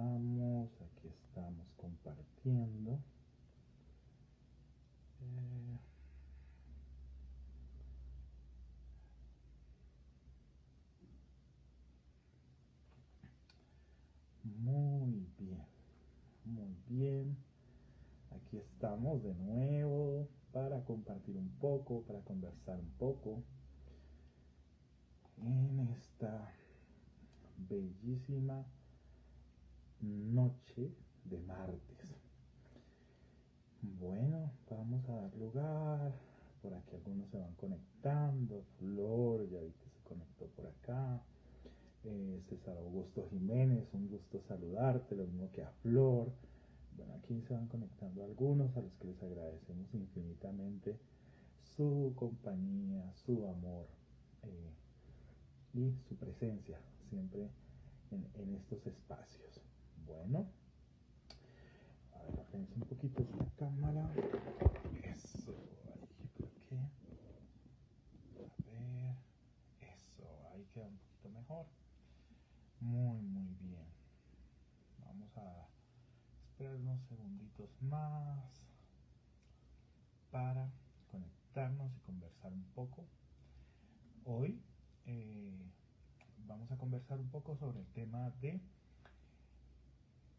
Aquí estamos compartiendo. Muy bien, muy bien. Aquí estamos de nuevo para compartir un poco, para conversar un poco en esta bellísima noche de martes. Bueno, vamos a dar lugar. Por aquí algunos se van conectando. Flor, ya vi que se conectó por acá. César Augusto Jiménez, un gusto saludarte, lo mismo que a Flor. Bueno, aquí se van conectando algunos a los que les agradecemos infinitamente su compañía, su amor y su presencia siempre en estos espacios. Bueno, a ver, apenas un poquito esta cámara. Eso, ahí creo que. A ver, eso, ahí queda un poquito mejor. Muy, muy bien. Vamos a esperar unos segunditos más para conectarnos y conversar un poco. Hoy vamos a conversar un poco sobre el tema de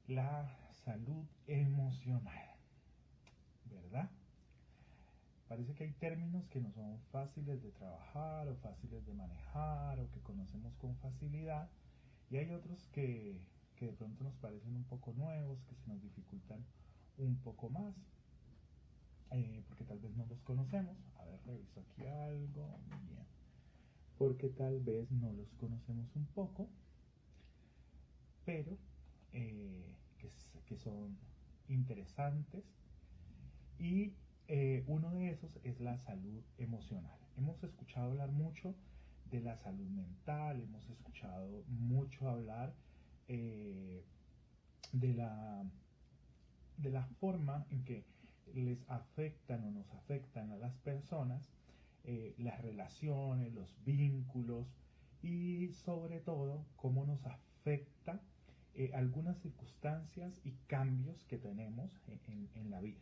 la salud emocional, ¿verdad? Parece que hay términos que no son fáciles de trabajar o fáciles de manejar o que conocemos con facilidad, y hay otros que de pronto nos parecen un poco nuevos, que se nos dificultan un poco más, porque tal vez no los conocemos. A ver, reviso aquí algo. Bien. Porque tal vez no los conocemos un poco, pero que son interesantes. Y uno de esos es la salud emocional. Hemos escuchado hablar mucho de la salud mental, hemos escuchado mucho hablar de la forma en que les afectan o nos afectan a las personas, las relaciones, los vínculos y sobre todo cómo nos afecta algunas circunstancias y cambios que tenemos en la vida.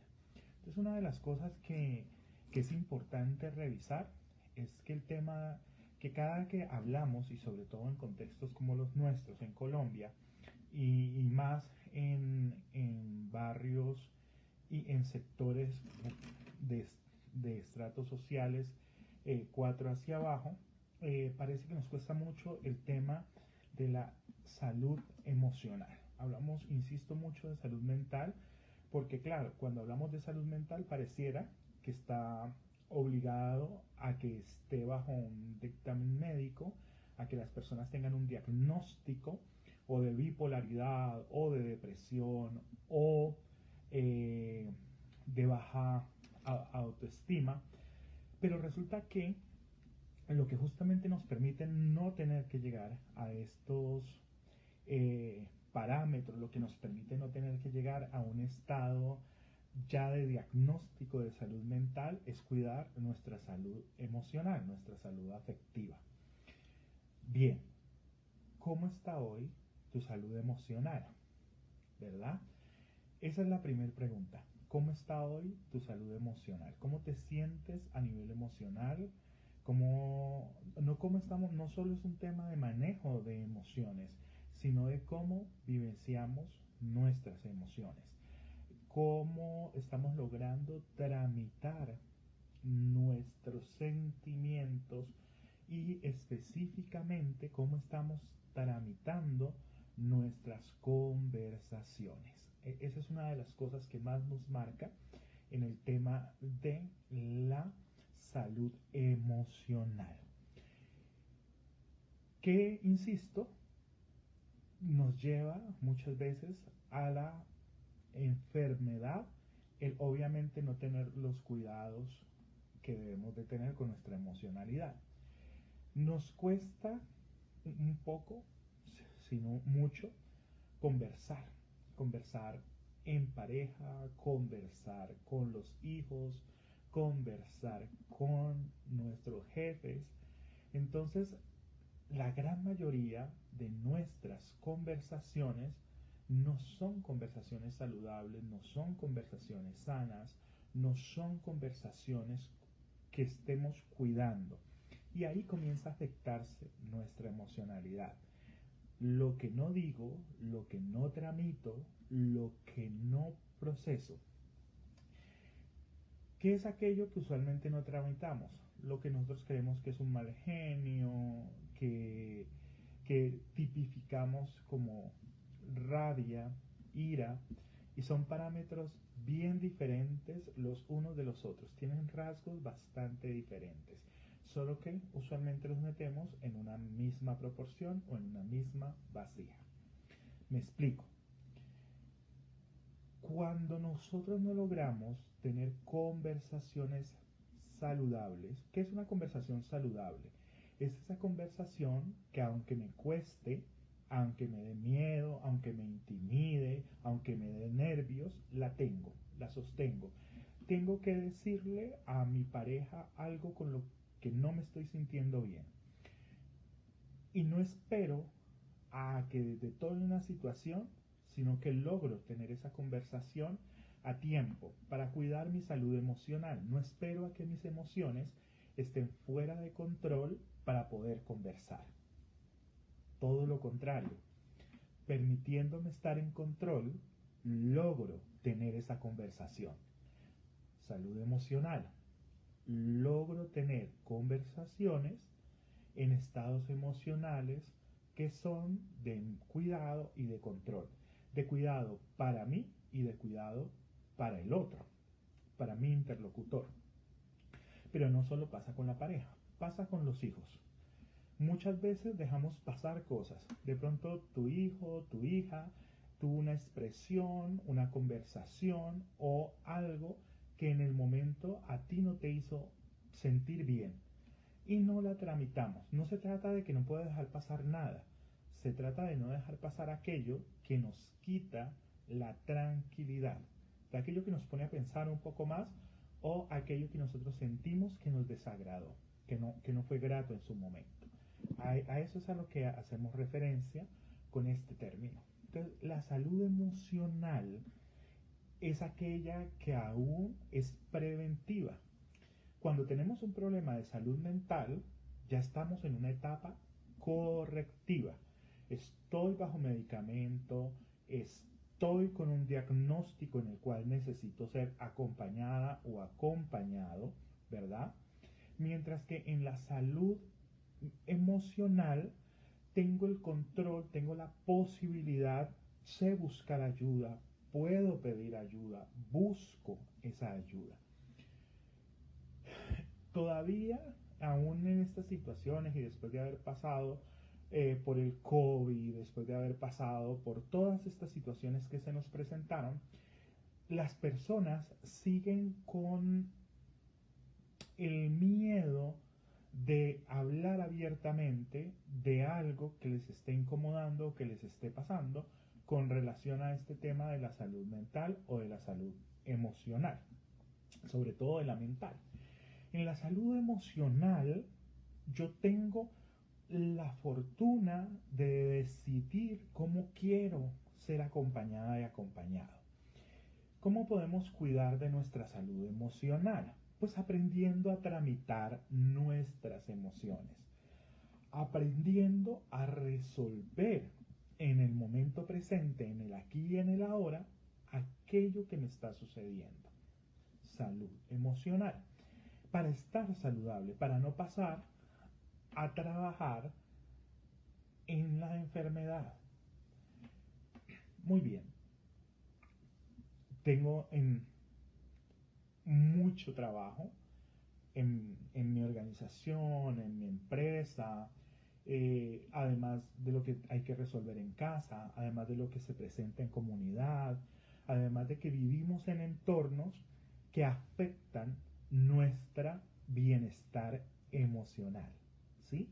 Entonces, una de las cosas que es importante revisar es que el tema, que cada que hablamos, y sobre todo en contextos como los nuestros en Colombia, y más en barrios y en sectores de, de estratos sociales 4 hacia abajo, parece que nos cuesta mucho el tema de la salud emocional. Hablamos, insisto, mucho de salud mental, porque claro, cuando hablamos de salud mental pareciera que está obligado a que esté bajo un dictamen médico, a que las personas tengan un diagnóstico o de bipolaridad o de depresión o de baja autoestima, pero resulta que lo que justamente nos permite no tener que llegar a estos parámetros, lo que nos permite no tener que llegar a un estado ya de diagnóstico de salud mental, es cuidar nuestra salud emocional, nuestra salud afectiva. Bien, ¿cómo está hoy tu salud emocional? ¿Verdad? Esa es la primera pregunta. ¿Cómo está hoy tu salud emocional? ¿Cómo te sientes a nivel emocional? ¿Cómo estamos? No solo es un tema de manejo de emociones, sino de cómo vivenciamos nuestras emociones. Cómo estamos logrando tramitar nuestros sentimientos y específicamente cómo estamos tramitando nuestras conversaciones. Esa es una de las cosas que más nos marca en el tema de la salud emocional, que, insisto, nos lleva muchas veces a la enfermedad, el obviamente no tener los cuidados que debemos de tener con nuestra emocionalidad. Nos cuesta un poco, sino mucho, conversar en pareja, conversar con los hijos, conversar con nuestros jefes. Entonces, la gran mayoría de nuestras conversaciones no son conversaciones saludables, no son conversaciones sanas, no son conversaciones que estemos cuidando. Y ahí comienza a afectarse nuestra emocionalidad. Lo que no digo, lo que no tramito, lo que no proceso. ¿Qué es aquello que usualmente no tramitamos? Lo que nosotros creemos que es un mal genio, que, que tipificamos como rabia, ira, y son parámetros bien diferentes los unos de los otros. Tienen rasgos bastante diferentes, solo que usualmente los metemos en una misma proporción o en una misma vasija. Me explico. Cuando nosotros no logramos tener conversaciones saludables, ¿qué es una conversación saludable? Es esa conversación que aunque me cueste, aunque me dé miedo, aunque me intimide, aunque me dé nervios, la tengo, la sostengo. Tengo que decirle a mi pareja algo con lo que no me estoy sintiendo bien. Y no espero a que desde toda una situación, sino que logro tener esa conversación a tiempo para cuidar mi salud emocional. No espero a que mis emociones estén fuera de control para poder conversar. Todo lo contrario, permitiéndome estar en control, logro tener esa conversación. Salud emocional. Logro tener conversaciones en estados emocionales que son de cuidado y de control. De cuidado para mí y de cuidado para el otro, para mi interlocutor. Pero no solo pasa con la pareja, pasa con los hijos. Muchas veces dejamos pasar cosas. De pronto tu hijo, tu hija tuvo una expresión, una conversación o algo que en el momento a ti no te hizo sentir bien y no la tramitamos. No se trata de que no pueda dejar pasar nada. Se trata de no dejar pasar aquello que nos quita la tranquilidad, de aquello que nos pone a pensar un poco más o aquello que nosotros sentimos que nos desagradó, que no fue grato en su momento. A eso es a lo que hacemos referencia con este término. Entonces, la salud emocional es aquella que aún es preventiva. Cuando tenemos un problema de salud mental, ya estamos en una etapa correctiva. Estoy bajo medicamento, estoy con un diagnóstico en el cual necesito ser acompañada o acompañado, ¿verdad? Mientras que en la salud emocional tengo el control, tengo la posibilidad, sé buscar ayuda, puedo pedir ayuda, busco esa ayuda. Todavía, aún en estas situaciones y después de haber pasado por el COVID, después de haber pasado por todas estas situaciones que se nos presentaron, las personas siguen con el miedo de hablar abiertamente de algo que les esté incomodando, que les esté pasando con relación a este tema de la salud mental o de la salud emocional, sobre todo de la mental. En la salud emocional yo tengo la fortuna de decidir cómo quiero ser acompañada y acompañado. ¿Cómo podemos cuidar de nuestra salud emocional? Pues aprendiendo a tramitar nuestras emociones, aprendiendo a resolver en el momento presente, en el aquí y en el ahora, aquello que me está sucediendo. Salud emocional. Para estar saludable, para no pasar a trabajar en la enfermedad. Muy bien. Tengo mucho trabajo en mi organización, en mi empresa, además de lo que hay que resolver en casa, además de lo que se presenta en comunidad, además de que vivimos en entornos que afectan nuestro bienestar emocional, ¿sí?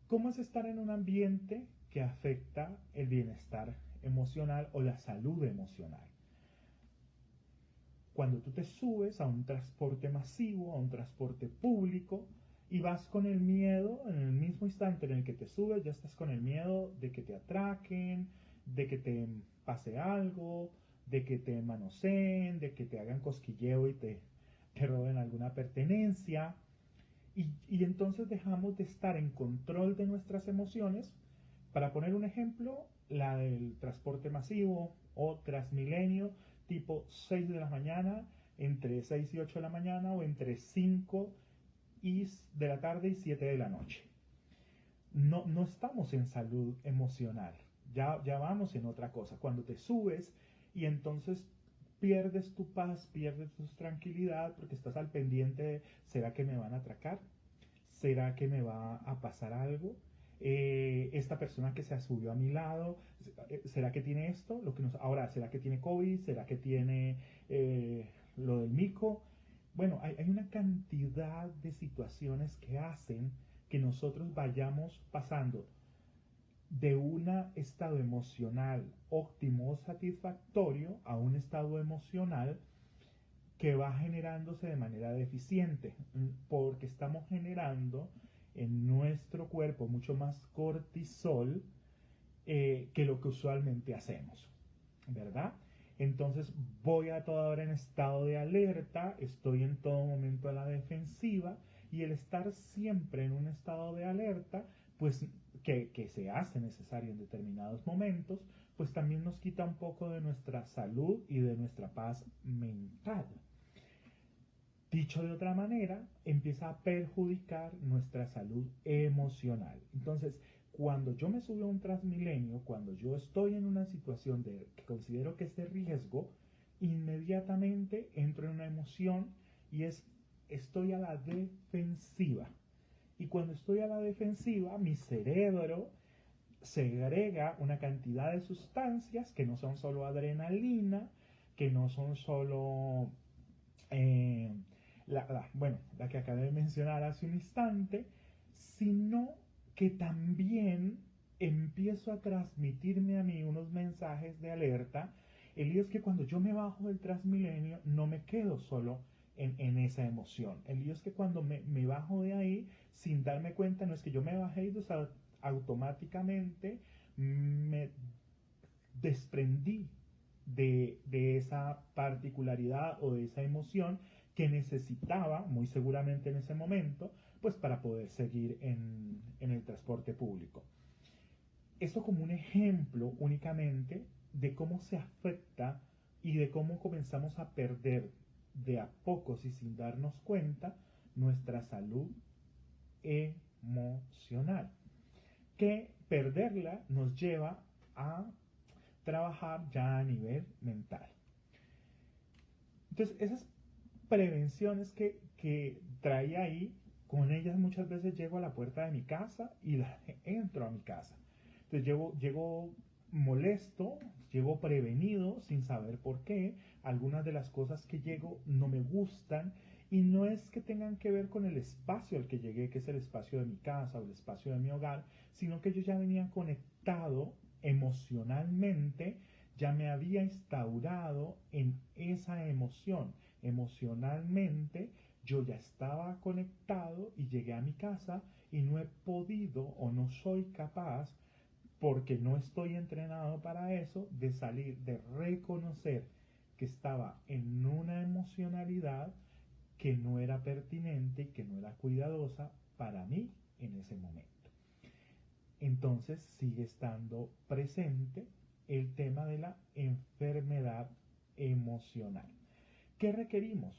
¿Cómo es estar en un ambiente que afecta el bienestar emocional o la salud emocional? Cuando tú te subes a un transporte masivo, a un transporte público, y vas con el miedo, en el mismo instante en el que te subes, ya estás con el miedo de que te atraquen, de que te pase algo, de que te manoseen, de que te hagan cosquilleo y te roben alguna pertenencia. Y entonces dejamos de estar en control de nuestras emociones. Para poner un ejemplo, la del transporte masivo o Transmilenio, tipo 6 de la mañana, entre 6 y 8 de la mañana o entre 5 de la tarde y 7 de la noche. No estamos en salud emocional, ya vamos en otra cosa. Cuando te subes y entonces pierdes tu paz, pierdes tu tranquilidad porque estás al pendiente de, ¿será que me van a atracar? ¿Será que me va a pasar algo? Esta persona que se subió a mi lado, ¿será que tiene esto? Ahora, ¿será que tiene COVID? ¿Será que tiene lo del mico? Bueno, hay una cantidad de situaciones que hacen que nosotros vayamos pasando de un estado emocional óptimo o satisfactorio a un estado emocional que va generándose de manera deficiente, porque estamos generando en nuestro cuerpo mucho más cortisol que lo que usualmente hacemos, ¿verdad? Entonces voy a toda hora en estado de alerta, estoy en todo momento a la defensiva, y el estar siempre en un estado de alerta, pues que se hace necesario en determinados momentos, pues también nos quita un poco de nuestra salud y de nuestra paz mental. Dicho de otra manera, empieza a perjudicar nuestra salud emocional. Entonces, cuando yo me subo a un Transmilenio, cuando yo estoy en una situación que considero que es de riesgo, inmediatamente entro en una emoción y estoy a la defensiva. Y cuando estoy a la defensiva, mi cerebro segrega una cantidad de sustancias que no son solo adrenalina, que no son solo eh, la que acabé de mencionar hace un instante, sino que también empiezo a transmitirme a mí unos mensajes de alerta. El lío es que cuando yo me bajo del Transmilenio no me quedo solo en esa emoción. El lío es que cuando me bajo de ahí, sin darme cuenta, no es que yo me bajé y automáticamente me desprendí de esa particularidad o de esa emoción que necesitaba muy seguramente en ese momento, pues para poder seguir en el transporte público. Esto como un ejemplo únicamente de cómo se afecta y de cómo comenzamos a perder de a pocos y sin darnos cuenta nuestra salud emocional. Que perderla nos lleva a trabajar ya a nivel mental. Entonces, esas prevenciones que traía ahí, con ellas muchas veces llego a la puerta de mi casa y entro a mi casa. Entonces llego molesto, llego prevenido sin saber por qué. Algunas de las cosas que llego no me gustan y no es que tengan que ver con el espacio al que llegué, que es el espacio de mi casa o el espacio de mi hogar, sino que yo ya venía conectado emocionalmente, ya me había instaurado en esa emoción. Emocionalmente yo ya estaba conectado y llegué a mi casa y no he podido o no soy capaz, porque no estoy entrenado para eso, de salir, de reconocer que estaba en una emocionalidad que no era pertinente y que no era cuidadosa para mí en ese momento. Entonces sigue estando presente el tema de la enfermedad emocional. ¿Qué requerimos?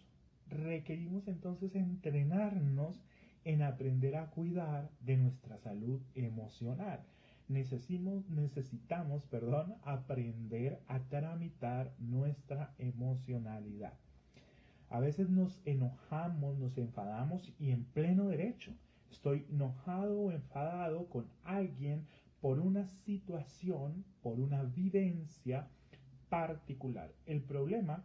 Requerimos entonces entrenarnos en aprender a cuidar de nuestra salud emocional. Necesitamos aprender a tramitar nuestra emocionalidad. A veces nos enojamos, nos enfadamos y en pleno derecho. Estoy enojado o enfadado con alguien por una situación, por una vivencia particular. El problema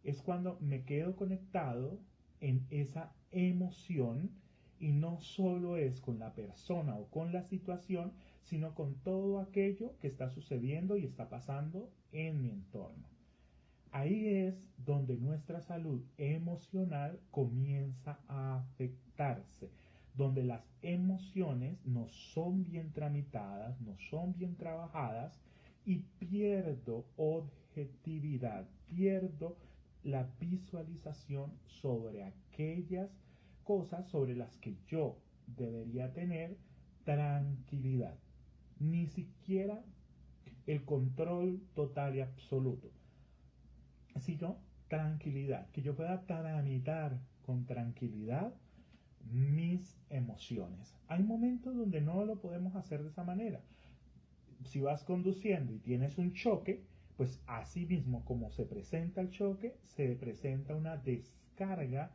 es cuando me quedo conectado en esa emoción y no solo es con la persona o con la situación, sino con todo aquello que está sucediendo y está pasando en mi entorno. Ahí es donde nuestra salud emocional comienza a afectarse, donde las emociones no son bien tramitadas, no son bien trabajadas y pierdo objetividad, pierdo la visualización sobre aquellas cosas sobre las que yo debería tener tranquilidad, ni siquiera el control total y absoluto, sino tranquilidad, que yo pueda tramitar con tranquilidad mis emociones. Hay momentos donde no lo podemos hacer de esa manera. Si vas conduciendo y tienes un choque, pues así mismo como se presenta el choque, se presenta una descarga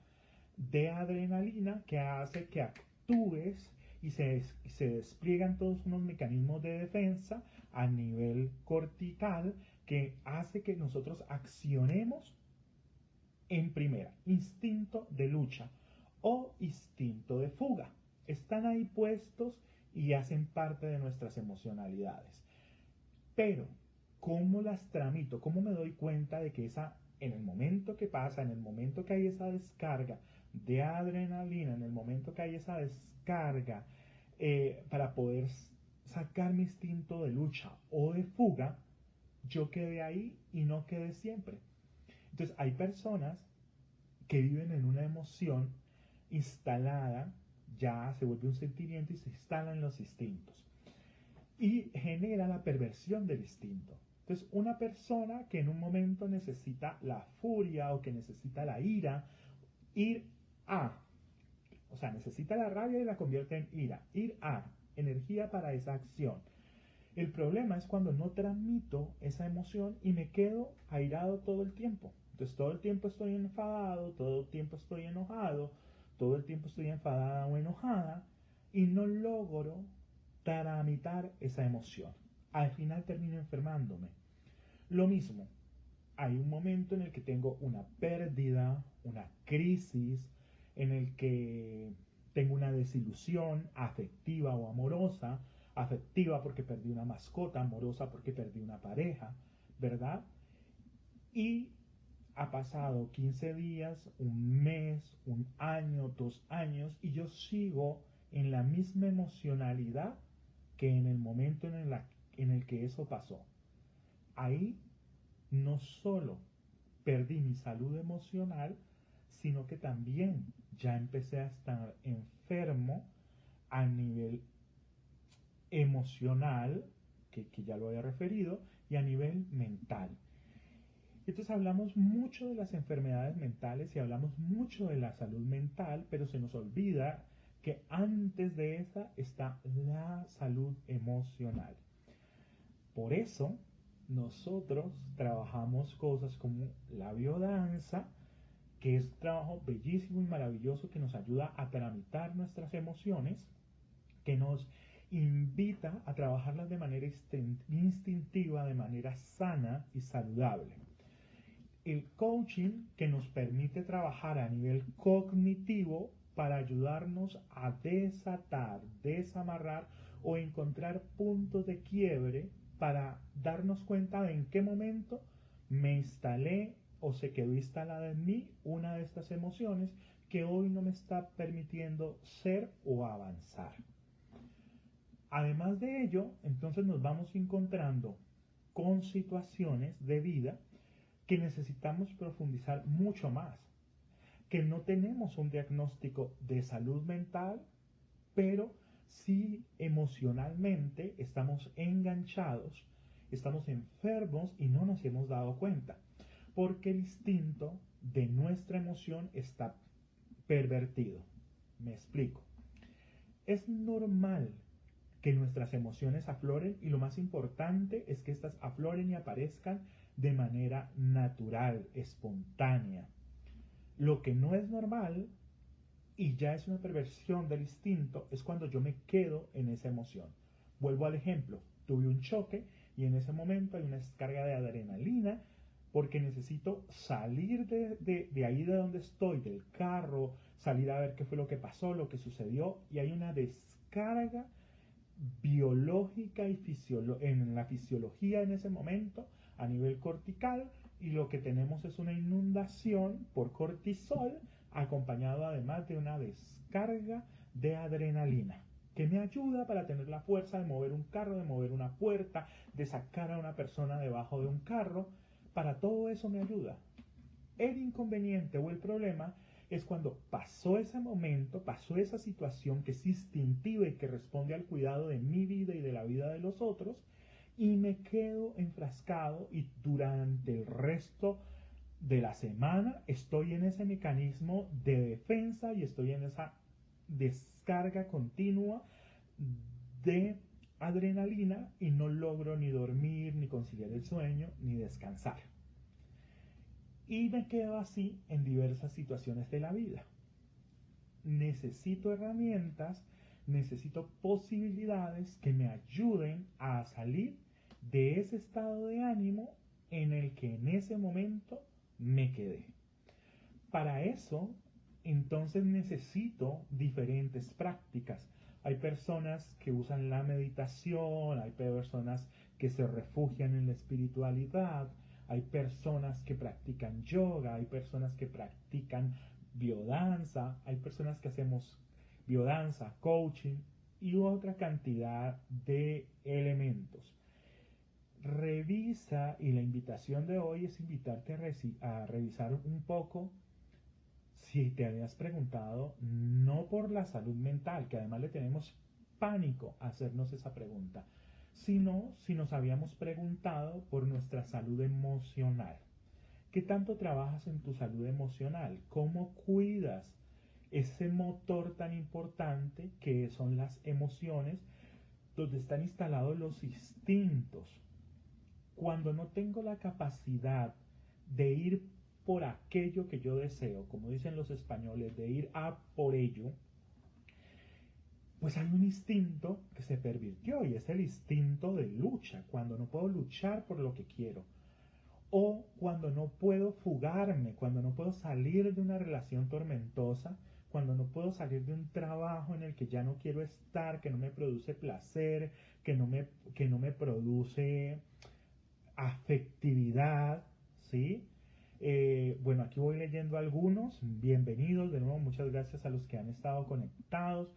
de adrenalina que hace que actúes y se despliegan todos unos mecanismos de defensa a nivel cortical que hace que nosotros accionemos en primera, instinto de lucha o instinto de fuga. Están ahí puestos y hacen parte de nuestras emocionalidades. Pero, ¿cómo las tramito? ¿Cómo me doy cuenta de que en el momento que pasa, en el momento que hay esa descarga de adrenalina, en el momento que hay esa descarga para poder sacar mi instinto de lucha o de fuga, yo quedé ahí y no quedé siempre? Entonces hay personas que viven en una emoción instalada, ya se vuelve un sentimiento y se instalan los instintos. Y genera la perversión del instinto. Entonces, una persona que en un momento necesita la furia o que necesita la ira, o sea, necesita la rabia y la convierte en ira, energía para esa acción. El problema es cuando no transmito esa emoción y me quedo airado todo el tiempo. Entonces todo el tiempo estoy enfadado, todo el tiempo estoy enojado, todo el tiempo estoy enfadada o enojada y no logro tramitar esa emoción. Al final termino enfermándome. Lo mismo, hay un momento en el que tengo una pérdida, una crisis, en el que tengo una desilusión afectiva o amorosa, afectiva porque perdí una mascota, amorosa porque perdí una pareja, ¿verdad? Y ha pasado 15 días, un mes, un año, 2 años, y yo sigo en la misma emocionalidad que en el momento en el que eso pasó. Ahí no solo perdí mi salud emocional, sino que también ya empecé a estar enfermo a nivel emocional, que ya lo había referido, y a nivel mental. Entonces hablamos mucho de las enfermedades mentales y hablamos mucho de la salud mental, pero se nos olvida que antes de esa está la salud emocional. Por eso nosotros trabajamos cosas como la biodanza, que es un trabajo bellísimo y maravilloso que nos ayuda a tramitar nuestras emociones, que nos invita a trabajarlas de manera instintiva, de manera sana y saludable. El coaching, que nos permite trabajar a nivel cognitivo para ayudarnos a desatar, desamarrar o encontrar puntos de quiebre para darnos cuenta de en qué momento me instalé o se quedó instalada en mí una de estas emociones que hoy no me está permitiendo ser o avanzar. Además de ello, entonces nos vamos encontrando con situaciones de vida que necesitamos profundizar mucho más, que no tenemos un diagnóstico de salud mental, pero sí emocionalmente estamos enganchados, estamos enfermos y no nos hemos dado cuenta, porque el instinto de nuestra emoción está pervertido. Me explico. Es normal que nuestras emociones afloren y lo más importante es que estas afloren y aparezcan de manera natural, espontánea. Lo que no es normal y ya es una perversión del instinto es cuando yo me quedo en esa emoción. Vuelvo al ejemplo, tuve un choque y en ese momento hay una descarga de adrenalina porque necesito salir de ahí de donde estoy, del carro, salir a ver qué fue lo que pasó, lo que sucedió, y hay una descarga biológica y en la fisiología en ese momento a nivel cortical, y lo que tenemos es una inundación por cortisol acompañado además de una descarga de adrenalina que me ayuda para tener la fuerza de mover un carro, de mover una puerta, de sacar a una persona debajo de un carro. Para todo eso me ayuda. El inconveniente o el problema es cuando pasó ese momento, pasó esa situación que es instintiva y que responde al cuidado de mi vida y de la vida de los otros, y me quedo enfrascado y durante el resto de la semana estoy en ese mecanismo de defensa y estoy en esa descarga continua de adrenalina y no logro ni dormir, ni conciliar el sueño, ni descansar. Y me quedo así en diversas situaciones de la vida. Necesito herramientas, necesito posibilidades que me ayuden a salir de ese estado de ánimo en el que en ese momento me quedé. Para eso, entonces necesito diferentes prácticas. Hay personas que usan la meditación, hay personas que se refugian en la espiritualidad, hay personas que practican yoga, hay personas que practican biodanza, hay personas que hacemos biodanza, coaching y otra cantidad de elementos. Revisa, y la invitación de hoy es invitarte a revisar un poco si te habías preguntado, no por la salud mental, que además le tenemos pánico a hacernos esa pregunta, sino si nos habíamos preguntado por nuestra salud emocional. ¿Qué tanto trabajas en tu salud emocional? ¿Cómo cuidas ese motor tan importante que son las emociones, donde están instalados los instintos? Cuando no tengo la capacidad de ir por aquello que yo deseo, como dicen los españoles, de ir a por ello, pues hay un instinto que se pervirtió y es el instinto de lucha, cuando no puedo luchar por lo que quiero, o cuando no puedo fugarme, cuando no puedo salir de una relación tormentosa, cuando no puedo salir de un trabajo en el que ya no quiero estar, que no me produce placer, que no me produce afectividad, ¿sí? Bueno, aquí voy leyendo algunos. Bienvenidos de nuevo, muchas gracias a los que han estado conectados.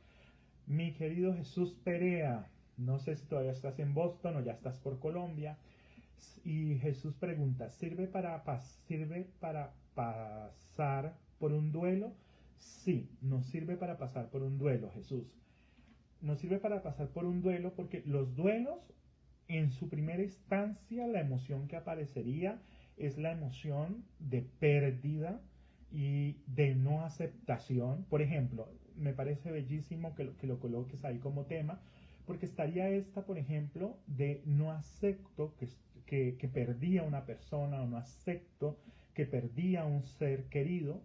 Mi querido Jesús Perea, no sé si todavía estás en Boston o ya estás por Colombia. Y Jesús pregunta, ¿sirve para pasar por un duelo? Sí, nos sirve para pasar por un duelo, Jesús. Nos sirve para pasar por un duelo porque los duelos, en su primera instancia, la emoción que aparecería es la emoción de pérdida y de no aceptación. Por ejemplo, me parece bellísimo que lo coloques ahí como tema, porque estaría esta, por ejemplo, de no acepto que perdí a una persona, o no acepto que perdí a un ser querido.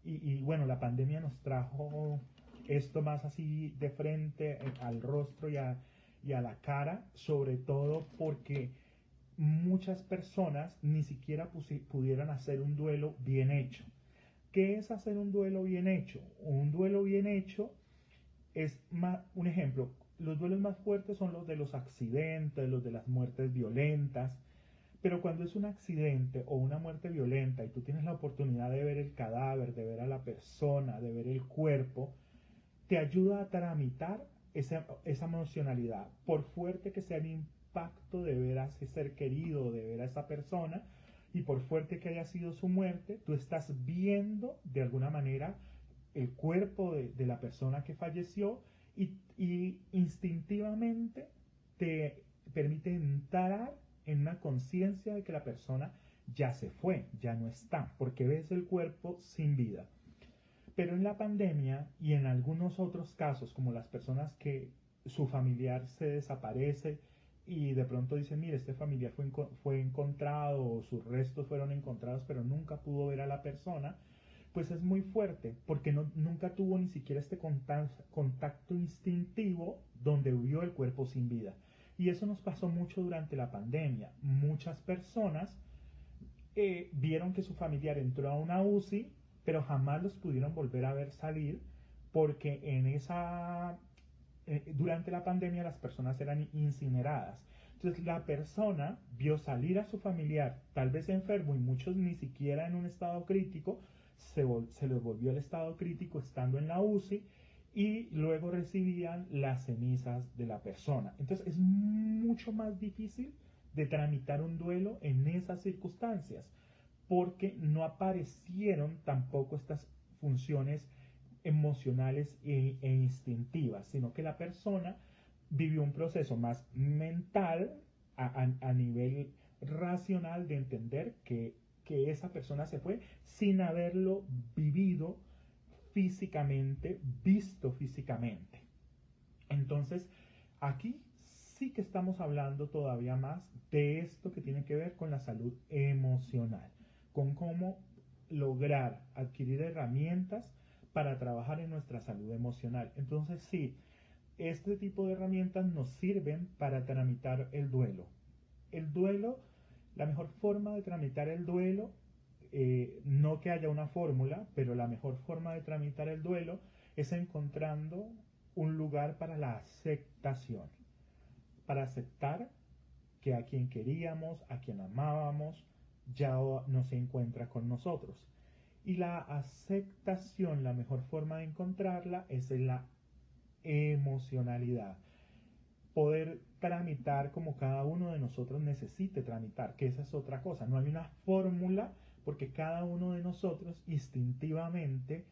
Y bueno, la pandemia nos trajo esto más así de frente al rostro y a la cara, sobre todo porque muchas personas ni siquiera pudieran hacer un duelo bien hecho. ¿Qué es hacer un duelo bien hecho? Un duelo bien hecho es un ejemplo. Los duelos más fuertes son los de los accidentes, los de las muertes violentas. Pero cuando es un accidente o una muerte violenta y tú tienes la oportunidad de ver el cadáver, de ver a la persona, de ver el cuerpo, te ayuda a tramitar esa emocionalidad. Por fuerte que sea el impacto de ver a ese ser querido, de ver a esa persona, y por fuerte que haya sido su muerte, tú estás viendo de alguna manera el cuerpo de la persona que falleció y instintivamente te permite entrar en una conciencia de que la persona ya se fue, ya no está, porque ves el cuerpo sin vida. Pero en la pandemia y en algunos otros casos, como las personas que su familiar se desaparece y de pronto dicen, mire, este familiar fue encontrado o sus restos fueron encontrados, pero nunca pudo ver a la persona, pues es muy fuerte, porque nunca tuvo ni siquiera este contacto instintivo donde vio el cuerpo sin vida. Y eso nos pasó mucho durante la pandemia. Muchas personas vieron que su familiar entró a una UCI, pero jamás los pudieron volver a ver salir, porque durante la pandemia las personas eran incineradas. Entonces la persona vio salir a su familiar, tal vez enfermo y muchos ni siquiera en un estado crítico, se les volvió el estado crítico estando en la UCI y luego recibían las cenizas de la persona. Entonces es mucho más difícil de tramitar un duelo en esas circunstancias, porque no aparecieron tampoco estas funciones emocionales e instintivas, sino que la persona vivió un proceso más mental a nivel racional de entender que esa persona se fue sin haberlo vivido físicamente, visto físicamente. Entonces, aquí sí que estamos hablando todavía más de esto que tiene que ver con la salud emocional, con cómo lograr adquirir herramientas para trabajar en nuestra salud emocional. Entonces, sí, este tipo de herramientas nos sirven para tramitar el duelo. El duelo, la mejor forma de tramitar el duelo, no que haya una fórmula, pero la mejor forma de tramitar el duelo es encontrando un lugar para la aceptación, para aceptar que a quien queríamos, a quien amábamos, ya no se encuentra con nosotros. Y la aceptación, la mejor forma de encontrarla es en la emocionalidad. Poder tramitar como cada uno de nosotros necesite tramitar, que esa es otra cosa. No hay una fórmula porque cada uno de nosotros instintivamente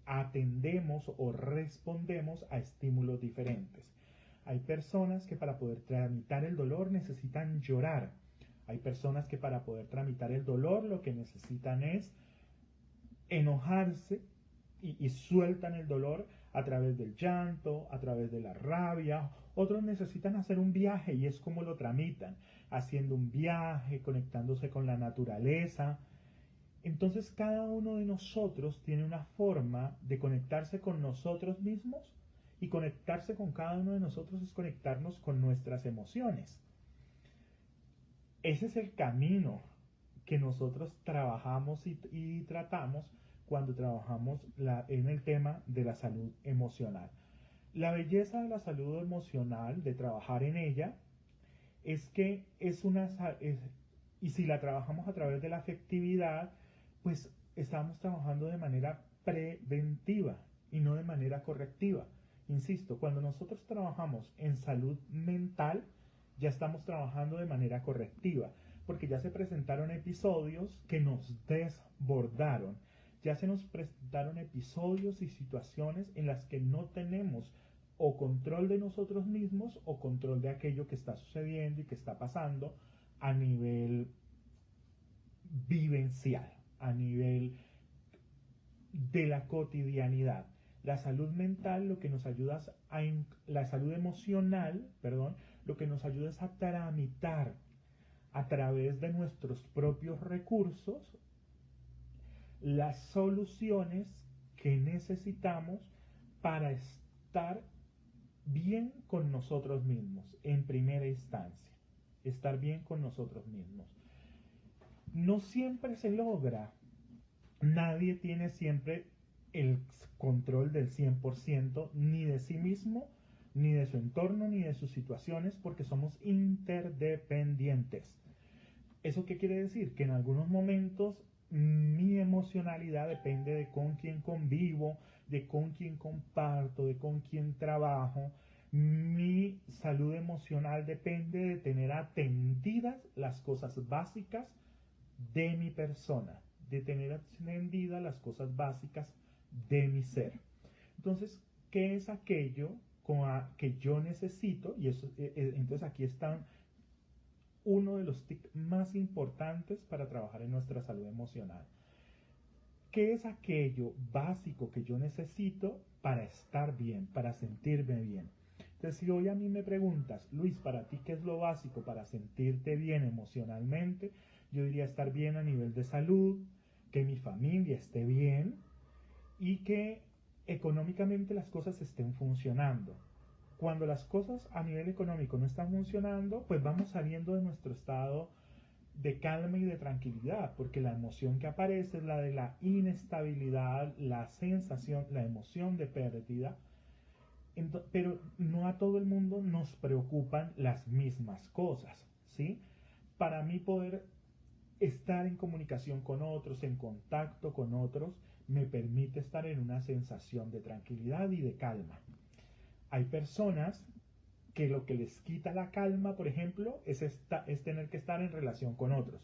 atendemos o respondemos a estímulos diferentes. Hay personas que para poder tramitar el dolor necesitan llorar. Hay personas que para poder tramitar el dolor lo que necesitan es enojarse y sueltan el dolor a través del llanto, a través de la rabia. Otros necesitan hacer un viaje y es como lo tramitan, haciendo un viaje, conectándose con la naturaleza. Entonces cada uno de nosotros tiene una forma de conectarse con nosotros mismos, y conectarse con cada uno de nosotros es conectarnos con nuestras emociones. Ese es el camino que nosotros trabajamos y tratamos cuando trabajamos en el tema de la salud emocional. La belleza de la salud emocional, de trabajar en ella, es que y si la trabajamos a través de la afectividad, pues estamos trabajando de manera preventiva y no de manera correctiva. Insisto, cuando nosotros trabajamos en salud mental, ya estamos trabajando de manera correctiva, porque ya se presentaron episodios que nos desbordaron, ya se nos presentaron episodios y situaciones en las que no tenemos o control de nosotros mismos o control de aquello que está sucediendo y que está pasando a nivel vivencial, a nivel de la cotidianidad. La salud mental lo que nos ayuda la salud emocional, perdón, lo que nos ayuda es a tramitar a través de nuestros propios recursos las soluciones que necesitamos para estar bien con nosotros mismos en primera instancia, estar bien con nosotros mismos. No siempre se logra, nadie tiene siempre el control del 100% ni de sí mismo, ni de su entorno, ni de sus situaciones, porque somos interdependientes. ¿Eso qué quiere decir? Que en algunos momentos mi emocionalidad depende de con quién convivo, de con quién comparto, de con quién trabajo. Mi salud emocional depende de tener atendidas las cosas básicas de mi persona, de tener atendidas las cosas básicas de mi ser. Entonces, ¿qué es aquello que yo necesito? Y eso, entonces aquí están uno de los tips más importantes para trabajar en nuestra salud emocional. ¿Qué es aquello básico que yo necesito para estar bien, para sentirme bien? Entonces, si hoy a mí me preguntas, Luis, para ti, ¿qué es lo básico para sentirte bien emocionalmente? Yo diría estar bien a nivel de salud, que mi familia esté bien y que económicamente las cosas estén funcionando. Cuando las cosas a nivel económico no están funcionando, pues vamos saliendo de nuestro estado de calma y de tranquilidad, porque la emoción que aparece es la de la inestabilidad, la sensación, la emoción de pérdida. Pero no a todo el mundo nos preocupan las mismas cosas, ¿sí? Para mí poder estar en comunicación con otros, en contacto con otros, me permite estar en una sensación de tranquilidad y de calma. Hay personas que lo que les quita la calma, por ejemplo, es tener que estar en relación con otros.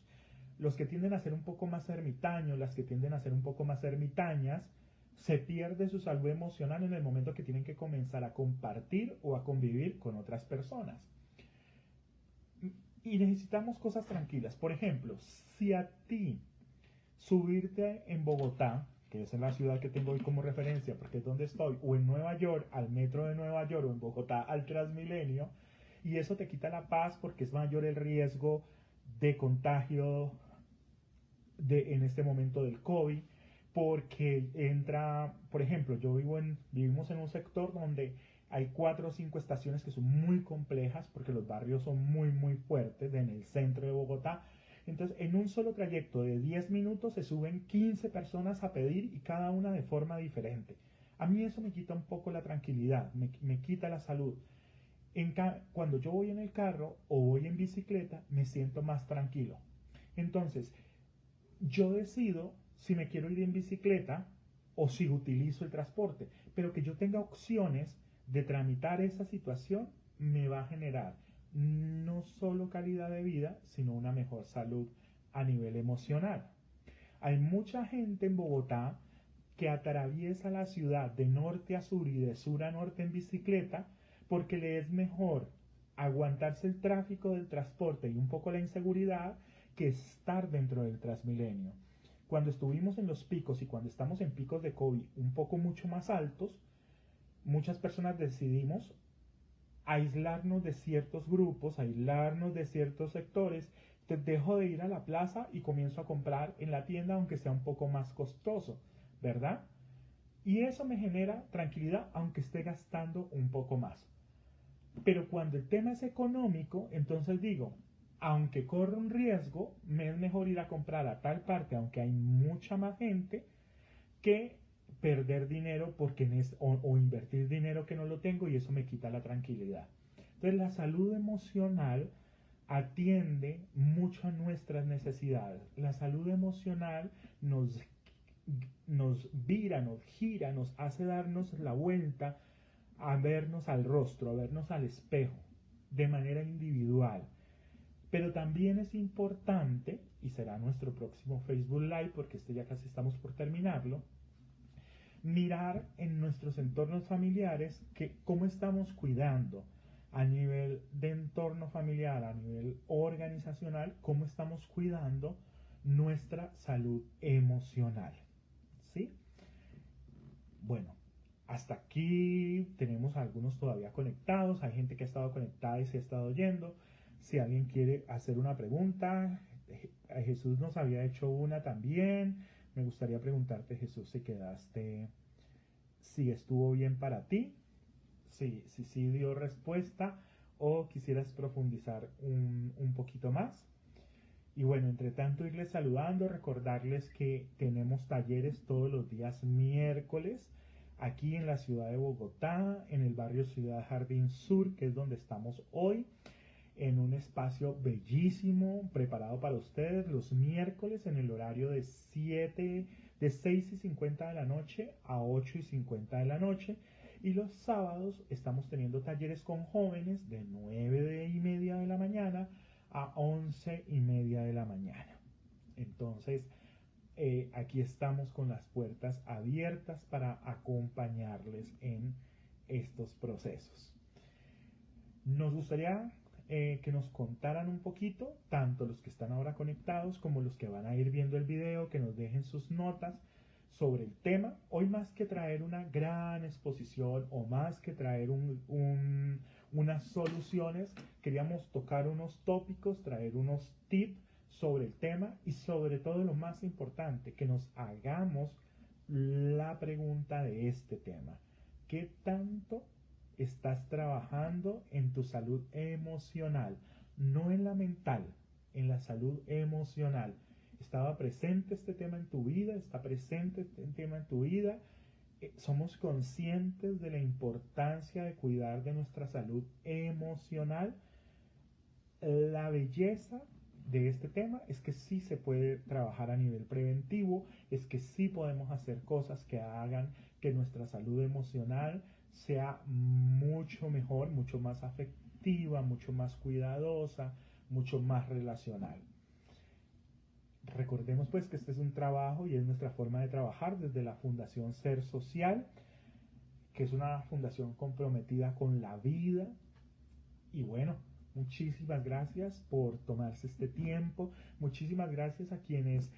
Los que tienden a ser un poco más ermitaños, las que tienden a ser un poco más ermitañas, se pierde su salud emocional en el momento que tienen que comenzar a compartir o a convivir con otras personas. Y necesitamos cosas tranquilas. Por ejemplo, si a ti subirte en Bogotá, que es en la ciudad que tengo hoy como referencia, porque es donde estoy, o en Nueva York, al metro de Nueva York, o en Bogotá, al Transmilenio, y eso te quita la paz porque es mayor el riesgo de contagio en este momento del COVID, porque entra, por ejemplo, vivimos en un sector donde hay 4 o 5 estaciones que son muy complejas porque los barrios son muy fuertes en el centro de Bogotá. Entonces, en un solo trayecto de 10 minutos se suben 15 personas a pedir y cada una de forma diferente. A mí eso me quita un poco la tranquilidad, me quita la salud. Cuando yo voy en el carro o voy en bicicleta, me siento más tranquilo. Entonces, yo decido si me quiero ir en bicicleta o si utilizo el transporte, pero que yo tenga opciones de tramitar esa situación me va a generar no solo calidad de vida, sino una mejor salud a nivel emocional. Hay mucha gente en Bogotá que atraviesa la ciudad de norte a sur y de sur a norte en bicicleta porque le es mejor aguantarse el tráfico del transporte y un poco la inseguridad que estar dentro del Transmilenio. Cuando estuvimos en los picos y cuando estamos en picos de COVID un poco mucho más altos, muchas personas decidimos aislarnos de ciertos grupos, aislarnos de ciertos sectores. Entonces dejo de ir a la plaza y comienzo a comprar en la tienda aunque sea un poco más costoso, ¿verdad? Y eso me genera tranquilidad aunque esté gastando un poco más. Pero cuando el tema es económico, entonces digo, aunque corro un riesgo, me es mejor ir a comprar a tal parte, aunque hay mucha más gente, que perder dinero o invertir dinero que no lo tengo y eso me quita la tranquilidad. Entonces la salud emocional atiende mucho a nuestras necesidades. La salud emocional nos vira, nos gira, nos hace darnos la vuelta a vernos al rostro, a vernos al espejo, de manera individual. Pero también es importante, y será nuestro próximo Facebook Live, porque ya casi estamos por terminarlo, mirar en nuestros entornos familiares cómo estamos cuidando a nivel de entorno familiar, a nivel organizacional, cómo estamos cuidando nuestra salud emocional. ¿Sí? Bueno, hasta aquí tenemos algunos todavía conectados, hay gente que ha estado conectada y se ha estado oyendo. Si alguien quiere hacer una pregunta, Jesús nos había hecho una también. Me gustaría preguntarte, Jesús, si estuvo bien para ti, si dio respuesta o quisieras profundizar un poquito más. Y bueno, entre tanto irles saludando, recordarles que tenemos talleres todos los días miércoles aquí en la ciudad de Bogotá, en el barrio Ciudad Jardín Sur, que es donde estamos hoy, en un espacio bellísimo preparado para ustedes los miércoles en el horario de 6:50 de la noche a 8:50 de la noche. Y los sábados estamos teniendo talleres con jóvenes de 9:30 de la mañana a 11:30 de la mañana. Entonces, aquí estamos con las puertas abiertas para acompañarles en estos procesos. Nos gustaría que nos contaran un poquito, tanto los que están ahora conectados como los que van a ir viendo el video, que nos dejen sus notas sobre el tema. Hoy más que traer una gran exposición o más que traer unas soluciones, queríamos tocar unos tópicos, traer unos tips sobre el tema y sobre todo lo más importante, que nos hagamos la pregunta de este tema. ¿Qué tanto estás trabajando en tu salud emocional? No en la mental, en la salud emocional. ¿Estaba presente este tema en tu vida? ¿Está presente este tema en tu vida? ¿Somos conscientes de la importancia de cuidar de nuestra salud emocional? La belleza de este tema es que sí se puede trabajar a nivel preventivo, es que sí podemos hacer cosas que hagan que nuestra salud emocional sea mucho mejor, mucho más afectiva, mucho más cuidadosa, mucho más relacional. Recordemos pues que este es un trabajo y es nuestra forma de trabajar desde la Fundación Ser Social, que es una fundación comprometida con la vida. Y bueno, muchísimas gracias por tomarse este tiempo. Muchísimas gracias a quienes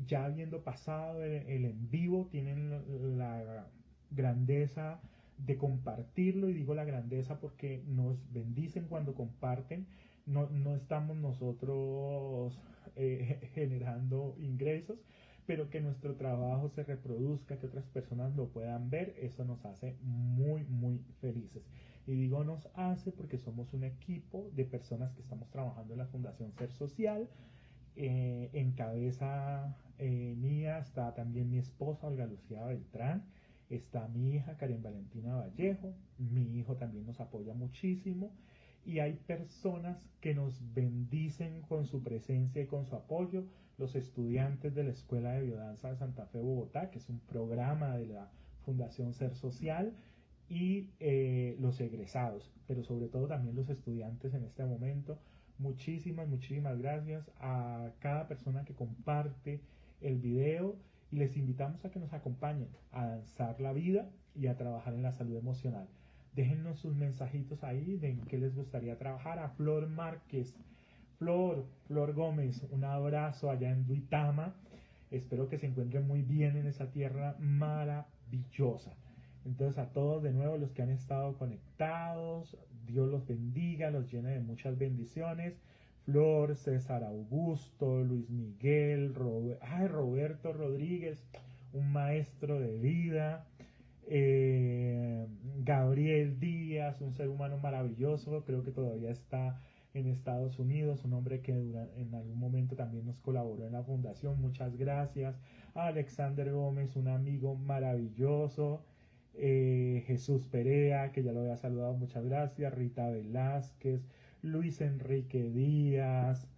ya habiendo pasado el en vivo tienen la grandeza de compartirlo. Y digo la grandeza porque nos bendicen cuando comparten. No estamos nosotros generando ingresos, pero que nuestro trabajo se reproduzca, que otras personas lo puedan ver, eso nos hace muy, muy felices. Y digo nos hace porque somos un equipo de personas que estamos trabajando en la Fundación Ser Social. En cabeza mía está también mi esposa Olga Lucía Beltrán, está mi hija Karen Valentina Vallejo, mi hijo también nos apoya muchísimo y hay personas que nos bendicen con su presencia y con su apoyo, los estudiantes de la Escuela de Biodanza de Santa Fe, Bogotá, que es un programa de la Fundación Ser Social, y los egresados, pero sobre todo también los estudiantes en este momento. Muchísimas, muchísimas gracias a cada persona que comparte el video y les invitamos a que nos acompañen a danzar la vida y a trabajar en la salud emocional. Déjennos sus mensajitos ahí de en qué les gustaría trabajar. A Flor Márquez, Flor Gómez, un abrazo allá en Duitama. Espero que se encuentren muy bien en esa tierra maravillosa. Entonces a todos de nuevo los que han estado conectados, Dios los bendiga, los llene de muchas bendiciones. Flor, César Augusto, Luis Miguel, Roberto Rodríguez, un maestro de vida. Gabriel Díaz, un ser humano maravilloso, creo que todavía está en Estados Unidos, un hombre que en algún momento también nos colaboró en la fundación, muchas gracias. Alexander Gómez, un amigo maravilloso. Jesús Perea, que ya lo había saludado, muchas gracias. Rita Velázquez, Luis Enrique Díaz,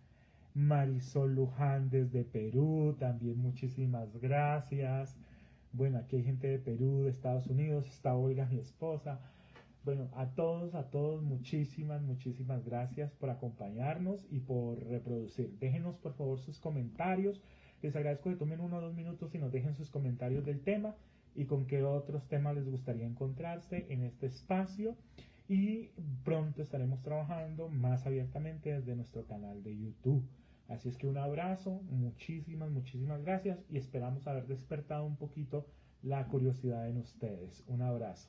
Marisol Luján desde Perú, también muchísimas gracias. Bueno, aquí hay gente de Perú, de Estados Unidos, está Olga, mi esposa. Bueno, a todos, muchísimas, muchísimas gracias por acompañarnos y por reproducir. Déjenos por favor sus comentarios. Les agradezco que tomen 1 o 2 minutos y nos dejen sus comentarios del tema y con qué otros temas les gustaría encontrarse en este espacio. Y pronto estaremos trabajando más abiertamente desde nuestro canal de YouTube. Así es que un abrazo, muchísimas, muchísimas gracias y esperamos haber despertado un poquito la curiosidad en ustedes. Un abrazo.